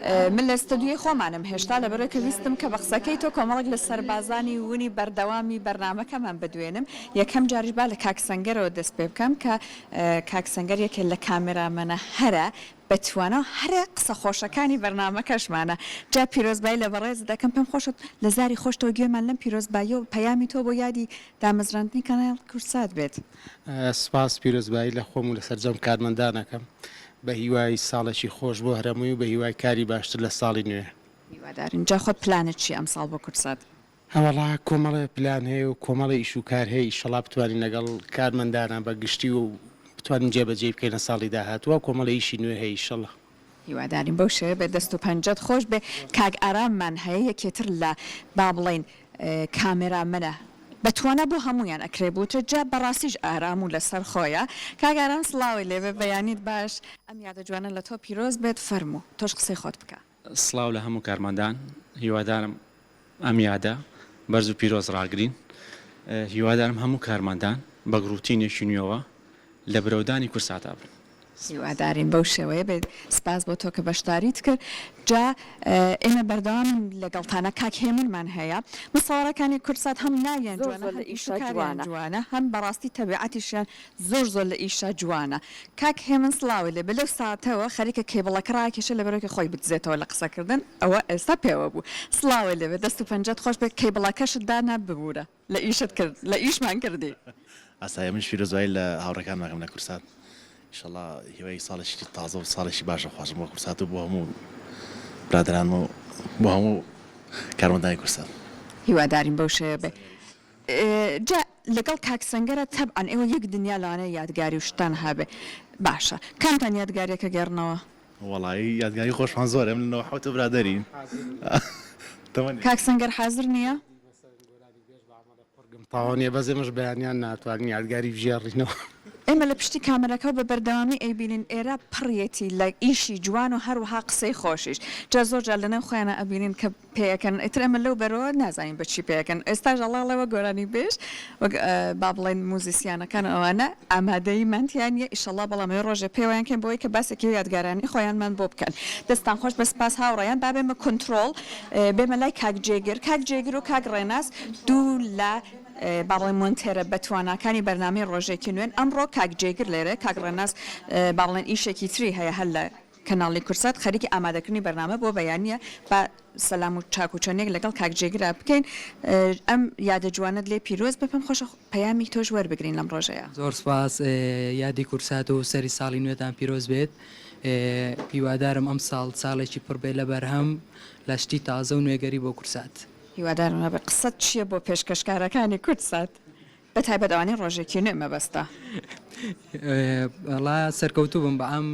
من لە ستودیۆی خۆمانم هێشتا لەبەرەوەی کە ویستم کە بە قسەکەی تۆ کۆمەڵێک لە سەربازانی ونی بەردەوامی بەرنامەکەمان بدوێنم یەکەم جاریش با لە کاک سەنگەرەوە دەست پێ بکەم کە کاک سەنگەر یەکێک لە کامێرامەنە هەرە بەتوانە هەرە قسە خۆشەکانی بەرنامەکەشمانە جا پیرۆزبایی لە بەڕێز دەکەم پێم خۆشت لە زاری خۆشتەوە گوێمان لەم پیرۆزبایی و پەیامی تۆ بۆ یادی دامەزراندنی کەناڵ کورسات بێت. سپاس پیرۆزبایی لە خۆم و لە سەرجەم کارمەندانەکەم بە هیوای ساڵێکی خۆش بۆ هەرەمووی و بە هیوای کاری باشتر لە ساڵی نوێ. هیوادارین جا خۆت پلانت چی ئەم ساڵ بۆ کورسات؟ هەوڵا کۆمەڵە پلان هەیە و کۆمەڵی ئیش و کار هەیە ئیشەڵا بتوانین لەگەڵ کارمەندانە بە گشتی و بتوانین جێبەجێ بکەینە ساڵی داهاتووە کۆمەڵی ئیشی نوێ هەیە ئیشەڵا. هیوادارین بەو شێوە بێ دەست و پەنجەت خۆش بێ. کاک ئاراممان هەیە یەکێتر لە با بڵێن کامێرامەنە بەتوانە بۆ هەمویان ئەکرێ بووتە جا بەڕاستیش ئارام و لەسەر خۆیە. کاک ئارام سڵاوی لێبێ بەیانیت باش ئەم یادە جوانە لە تۆ پیرۆز بێت فەرموو تۆش قسەی خۆت بکە. سڵاو لە هەموو کارمەندان هیوادارم ئەم یادە بەرز و پیرۆز ڕاگرین هیوادارم هەموو کارمەندان بە گروتینێکی نوێەوە لە برەودانی کورساتا بن. هیوادارین بەو شێوەیە بێت. سپاس بۆ تۆ کە بەشداریت کرد. جا ئێمە بەردەوام لەگەڵتانە کاک هێمنمان هەیە مساوارەکانی کورسات هەم ناویان جوانە لە ئیشە جوانە هەم بەڕاستی تەبیعەتیشیان زۆر لە ئیشە جوانە. کاک هێمن سڵاوی لێ بە لەو ساتەوە خەریکە کێبڵەکە ڕاکێشە لە بەرەوەی خۆی بتزێتەوە لە قسەکردن ئەوە ئێستا پێوە بوو. سڵاوی لێ دەست و پەنجەت خۆش بێت کێبڵەکەشت دانا ببوورە لە ئیشت کرد لە ئیشمان کردی. ئاسایە منش پیرۆزبایی لە هاوڕەکان ناکەم لە کورسات ئینشەڵا هیوای ساڵێکی تازە و ساڵێکی باشە خوازم بۆ کورسات و بۆ هەموو برادرانم و بۆ هەموو کارمەندانی کورسات. هیوادارین بەو شێوە بێ. جا لەگەڵ کاک سەنگەرە تەبعەن ئێوە یەک دنیا لەوانەیە یادگاری و شتان هەبێ باشە کامتان یادگاریەکە گێڕنەوە؟ وەڵایی یادگاری خۆشمان زۆر ئەم لەنەوە حوتە برادەرین. کاک سەنگەر حازر نییە؟ تاوانێ بەزێمەش بەیانیان ناتوانین یادگاری بژێڕینەوە. ئێمە لە پشتی کامەرەکە بە بەردەوامی ئەیبینین ئێرە پڕیەتی لە ئیشی جوان و هەروەها قسەی خۆشیش جا زۆر جار لەنێو خۆیانە ئەبینین کە پێیەکەن ئیتر ئەمە لەو بەرەوە نازانین بەچی پێیەکەن ئێستاژ ئەڵاڵەوە گۆرانی بێش با بڵێن موزیسیانەکان ئەوانە ئامادەی منتیانە ئیشەڵا بەڵام ڕۆژە پێوەیان کەن بۆی کە باسێکی یادگارانی خۆیانمان بۆ بکەن. دەستان خۆش بە سپاس هاوڕێیان با بێمە کۆنتترۆل بێمە لای کاک جێگر و کاک ڕێناس دوو لە باڵێن مۆنتێرە بەتواناکانی بەرنامەی ڕۆژێکی نوێن ئەمڕۆ کاک جێگر لێرە کاک ڕێناس باڵێن ئیشێکی تری هەیە هەر لە کەناڵی کورسات خەریکی ئامادەکردنی بەرنامە بۆ بەیانیە بە سەلام و چاکوچەنێک لەگەڵ کاک جێگرا بکەین. ئەم یادە جوانت لێ پیرۆز بپەم خۆشە پەیامی تۆش وەربگرین لەم ڕۆژەیە. زۆر سپاس یادی کورسات و سەری ساڵی نوێتان پیرۆز بێت. هیوادارم ئەم ساڵێکی پڕبێ لە بەرهەم لە شتی تازە و نوێگەری بۆ کورسات. هیوادارم بە قسەت چییە بۆ پێشکەشکارەکانی کورسات بە تایبەتەوانی ڕۆژێکی نوێ مەبەستە؟ وڵا سەرکەوتوو بم بە ئەم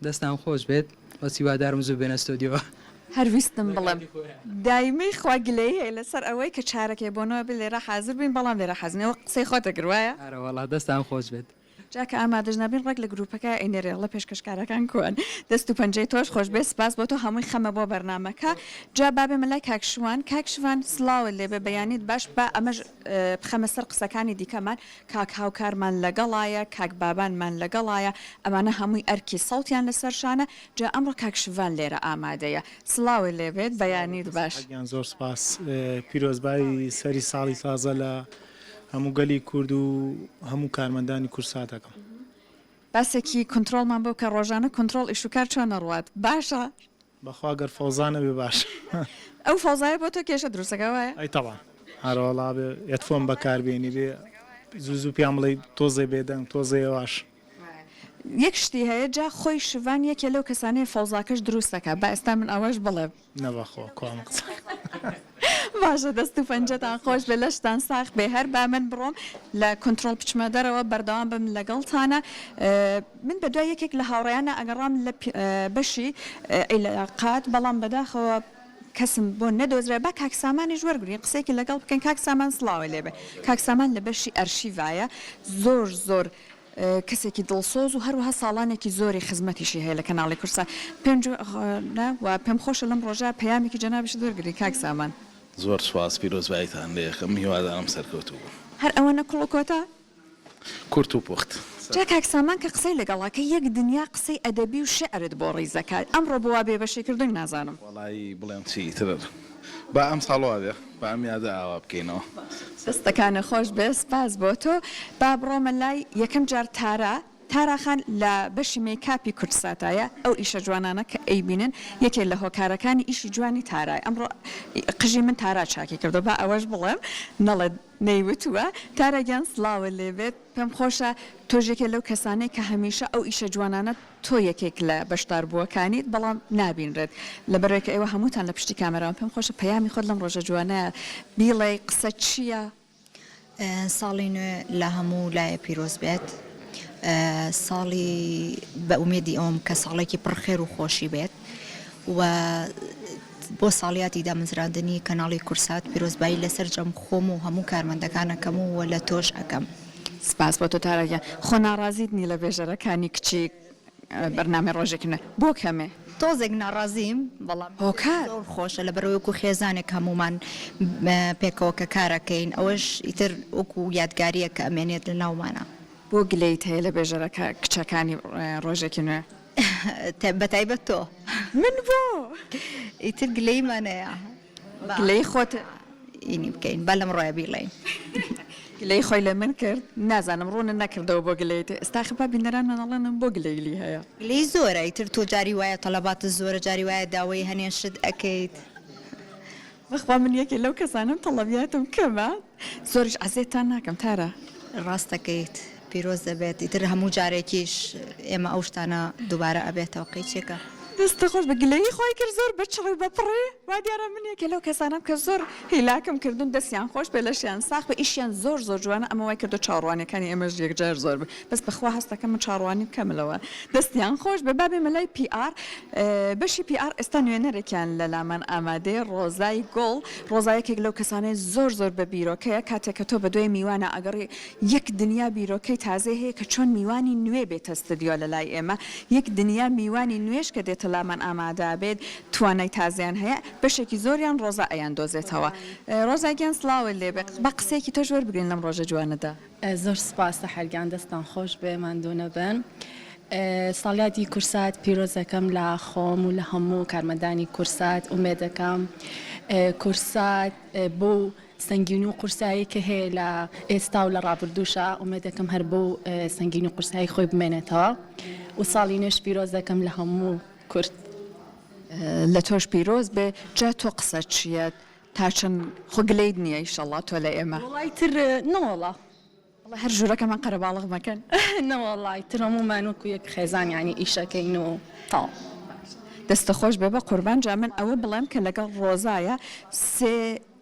دەستان خۆش بێت وەسی هیوادارم زوو بێنە ستۆدیۆ. هەرویستم بڵم دایمەی خواگلەی هەیە لەسەر ئەوەی کە چارەکەی بۆنەوە بێ لێرە حازر بین بەڵام لێرە حەزنەوە قسەی خۆتە گروایە؟ ئەرەوەڵا دەستان خۆش بێت. جاکە ئامادەش نبین ڕێک لە گروپەکە ئەینێرێڵە پێشکەشکارەکان کوان دەست و پەنجەی تۆش خۆش بێ سپاس بۆ تۆ هەمووی خەمە بۆ بەرنامەکە. جا بابێ مەلای کاکشوان سڵاوە لێ بێ بەیانیت باش بە ئەمەش بخەمە سەر قسەکانی دیکەمان کاک هاوکارمان لەگەڵایە کاک بابانمان لەگەڵایە ئەمانە هەمووی ئەرکی سەڵتیان لەسەرشانە جا ئەمڕۆ کاکشوان لێرە ئامادەیە سڵاوی لێ بێت بەیانیت باش. زۆر سپاس پیرۆزبایی سەری ساڵی تازە لە هەموو گەلی کورد و هەموو کارمەندانی کورساتەکەم. باسێکی کنترۆلمان بۆ کە ڕۆژانە کنترۆل ئیشوکار چۆنە ڕوات باشە؟ بەخوا گەر فەوزانە بێ باش. ئەو فەوزایە بۆ تۆ کێشە دروستەکە وایە؟ ئەی تەواان هەروەڵا بێ یەتفۆم بەکاربێنی بێ زوو پێیان بڵێ تۆزێ بێدەنگ تۆزێواش. یەک شتی هەیە جا خۆی شوان یەکێ لەو کەسانەیە فەوزاکەش دروستەکە با ئێستا من ئەوەش بڵێ نەبەخۆ کوام قسە. باشە دەست و پەنجەتان خۆش بێ لەشتان ساخ بێ هەر با من بڕۆم لە کۆنتترۆل بچمە دەرەوە بەردەوام بم لەگەڵتانە. من بە دوای یەکێک لە هاوڕێیانە ئەگەڕام لە بەشی عیلاقات بەڵام بەداخەوە کەسم بۆ نەدۆزرێ با کاکسامانی ژوەرگری قسێکی لەگەڵ بکەین. کاکسامان سڵاوی لێبێ کاکسامان لە بەشی ئەرشیڤایە زۆر کەسێکی دڵسۆز و هەروەها ساڵانێکی زۆری خزمەتیشی هەیە لە کەناڵی کورسات پێم خۆشە لەم ڕۆژە پەیامێکی جەنابش دوورگری کاکسامان. زۆر سواس پیرۆزباییتان لێ خەم هیوادارم سەرکەوتوو هەر ئەوەنە کوڵ و کۆتا کورت و پوخت جا کاک سامان کە قسەی لەگەڵاکە یەک دنیا قسەی ئەدەبی و شعرت بۆ ڕیزەکات ئەمڕۆ بۆوا بێ بەشێکردن نازانم وڵی بڵێم چی تر با ئەم ساڵوا بێ با ئەم یادە ئاوا بکەینەوە دەستەکانە خۆش بێ سپاس بۆ تۆ با بڕۆمە لای یەکەم جار تاراخان لە بەشی میکاپی کورتساتایە ئەو ئیشە جوانانە کە ئەیبینن یەکێک لە هۆکارەکانی ئیشی جوانی تارای ئەمڕۆ قژی من تارا چاکی کردو با ئەوەش بڵێم نەڵێ نەیوتووە تارەگیان سلااوە لێبێت پێم خۆشە تۆژێکێک لەو کەسانەی کە هەمیشە ئەو ئیشە جوانانە تۆ یەکێک لە بەشداربووەکانیت بەڵام نابینرێت لەبەرێکە ئێوە هەمووتان لە پشتی کامەرەوە پێم خۆشە پەیامی خۆت لەم ڕۆژە جوانەیە بیڵێ قسە چییە؟ ساڵی نوێ لە هەموو لایە پیرۆز بێت ساڵی بە ئومێدی ئەوم کە ساڵێکی پڕخێر و خۆشی بێت و بۆ ساڵیاتی دامەزراندنی کەناڵی کورسات پیرۆزبایی لەسەر جەم خۆم و هەموو کارمەندەکانەکەم و لە تۆش ئەەکەم سپاس بۆ تۆ تارەگە خۆ ناڕازیت نی لە بێژەرەکانی کچی بەرنامە ڕۆژێکنە بۆ کەمێ تۆزێک ناڕازیم بەڵام هۆکار زۆر خۆشە لە بەرەوەکو خێزانێک هەمومان پێکەوە کە کارەکەین ئەوەش ئیتر وەکو یادگاریە کە ئەمێنێت لە ناومانە بۆ گلەیت هەیە لە بێژەرەکە کچەکانی ڕۆژێکی نوێ بەتایبەت تۆ من بۆ ئیتر گلەیمانەیە گلەی خۆت ئینی بکەین با لەم ڕۆیە بیڵێین گلەی خۆی لە من کرد نازانم ڕوونە نەکردەوە بۆ گلەیت ئێستا خەپا بینەران منەڵێنم بۆ گلەیلی هەیە گلەی زۆرە ئیتر تۆ جاری وایە تەلەبات زۆرە جاری وایە داوای هەنێن شت ئەەکەیت بەخوا من یەکێ لەو کەسانم تەڵەبیاتم کەمە زۆرش عزیێتان ناکەم تارە ڕاستەکەیت پیرۆز دەبێت ئیتر هەموو جارێکیش ئێمە ئەو شتانە دووبارە ئەبێتەوە قەیچێکە دەستە خۆش بە گلەی خۆی کرد زۆر بەچڕی بەپڕێ وا دیارە من یەکێ لەو کەسانم کە زۆر هیلاکم کردن دەستیان خۆش بێ لەشیان ساخ بە ئیشیان زۆر جوانە ئەمە وای کردو چاڕوانەکانی ئێمەش یەکجار زۆر بێ بەس بەخوا هەستەکەم من چاڕوانی بکەمەوە دەستیان خۆش بە بابێ مەلای PR بەشی PR ئێستا نوێنەرێکیان لە لامان ئامادەیە ڕۆزای گۆڵ ڕۆزایەکێک لەو کەسانەی زۆر بە بیرۆکەیە کاتێک کە تۆ بە دوای میوانە ئەگەڕی یەک دنیا بیرۆکەی تازە هەیە کە چۆن میوانی نوێ بێتە ستدیۆ لە لای ئێمە یەک دنیا میوانی نوێش کە دێتە لامان ئامادە بێت توانای تازیان هەیە بەشێکی زۆریان ڕۆزە ئەیان دۆزێتەوە ڕۆزاگیان سلااوە لێبێ بە قسێکی تۆ ژوەر بگرین لەم ڕۆژە جوانەدا زۆر سپاسە هەرگیان دەستان خۆش بێ ماندوونە بن ساڵیاتی کورسات پیرۆزەکەم لە خۆم و لە هەموو کارمەندانی کورسات ئومێدەکەم کورسات بۆ سنگین و قورسایی کە هەیە لە ئێستا و لە ڕابردووشە ئومێدەکەم هەر بۆ سنگین و قورسایی خۆی بمێنێتەوە و ساڵی نوێش پیرۆزەکەم لە هەموو کورد لە تۆش پیرۆز بێ جا تۆ قسە چیە تا چەند خۆگلەیت نییە ئیشەڵڵا تۆ لە ئێمە وڵای تر نەوەڵە هەر ژوورەکەمان قەرەباڵغ مەکەن نەوەڵای تر هەمومان وەکو یەک خێزان ینی ئیشەکەین و تاڵ دەستە خۆش بێ بە قوربان جا من ئەوە بڵێم کە لەگەڵ ڕۆزایە سێ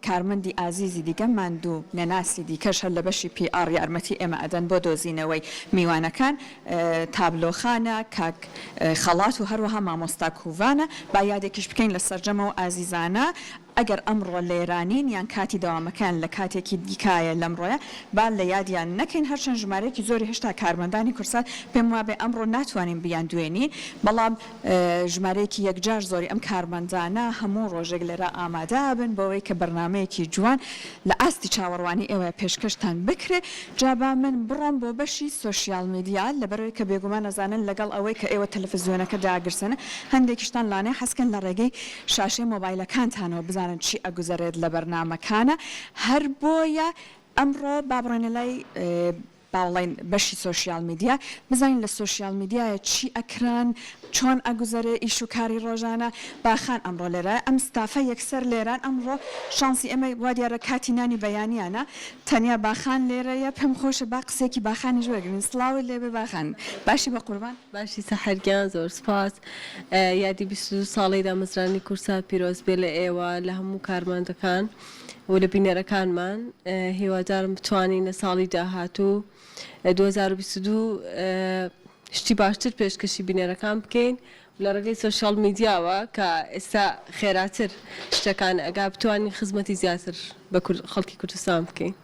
کارمەندی ئازیزی دیگە ماندوو نەناسی دیکەش هەر لە بەشی PR یارمەتی ئێمە ئەدەن بۆ دۆزینەوەی میوانەکان تابلۆخانە کاک خەڵات و هەروەها مامۆستا کوڤانە با یادێکیش بکەین لە سەرجەمەوە ئازیزانە ئەگەر ئەمڕۆ لێرانین یان کاتی داوامەکان لە کاتێکی دیکایە لەمڕۆیە با لە یادیان نەکەین هەرچەند ژمارەیەکی زۆری هێشتا کارمەندانی کورسات پێم وابێ ئەمڕۆ ناتوانین بیان دوێنین بەڵام ژمارەیەکی یەکجار زۆری ئەم کارمەندانە هەموو ڕۆژێک لێرە ئامادە بن بەوەی کە بەرنمەیەکی جوان لە ئاستی چاوەڕوانی ئێوە پێشکەشتان بکرێ جابا من بڕۆم بۆ بەشی سوۆشیال میدیا لەبەرەوەی کە بێگومان نەزانن لەگەڵ ئەوەی کە ئێوە تەلەڤیزیۆنەکە داگرسنە هەندێکیشتان لانەی حەسکەن لە ڕێگەی شاشەی مۆبایلەکانتانەوە بزانن چی ئەگوزارێت لە بەرنمەکانە هەر بۆیە ئەمڕۆ بابڕێنە لای باڵین بەشی سوۆشیال میدیا بزانین لە سوۆشیال میدیایە چی ئەکران چۆن ئەگوزارێ ئیش و کاری ڕۆژانە باخان ئەمڕۆ لێرە ئەم ستافە یەکسەر لێران ئەمڕۆ شانسی ئەمە وا دیارە کاتی نانی بەیانیانە تەنیا باخان لێرەیە پێم خۆشە با قسێکی باخانی ژوەرگرین سڵاوی لێبێ باخان باشی بە قوربان باشی سەحەرگیان زۆر سپاس یادی 22 ساڵی دامەزرانی کورسات پیرۆز بێ لە ئێوە لە هەموو کارمەندەکان و لە بینەرەکانمان هیوادارم بتوانین لە ساڵی داهاتوو 2022 شتی باشتر پێشکەشی بینەرەکان بکەین و لە ڕێگەی سوۆشیال میدیاوە کە ئێستا خێراتر شتەکان ئەگا بتوانین خزمەتی زیاتر بە خەڵکی کوردستان بکەین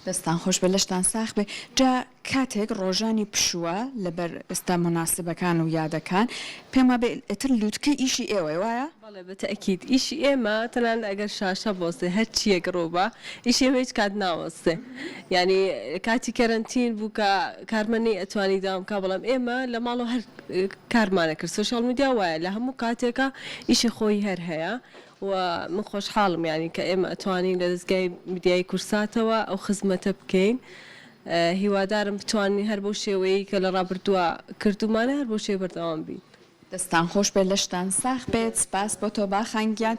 دەستان خۆش بە لەشتان ساخ بێ جا کاتێک ڕۆژانی پشووە لەبەر ئێستا مناسبەکان و یادەکان پێم وابێ ئەتر لووتکە ئیشی ئێوە وایە؟ بەڵێ بەتەکید ئیشی ئێمە تەنان ئەگەر شاشە بۆستێ هەر چیەک ڕۆبە ئیشی ئێمە هیچ کات ناوەستێ یعنی کاتی کەرنتین بوو کە کارمەنی ئەتوانی داوامکە بەڵام ئێمە لە ماڵەوە هەر کارمانە کرد سوشال میدیا وایە لە هەموو کاتێکە ئیشی خۆی هەر هەیە و من خۆشحاڵم ینی کە ئێمە ئەتوانین لە دەستگای میدیای کورساتەوە ئەو خزمەتە بکەین هیوادارم بتوانین هەر بۆ شێوەیە کە لە ڕابردووە کردومانە هەر بۆ شێ بەردەوام بین دەستان خۆش بێت لەشتان ساخ بێت سپاس بۆ تۆ باخانگیان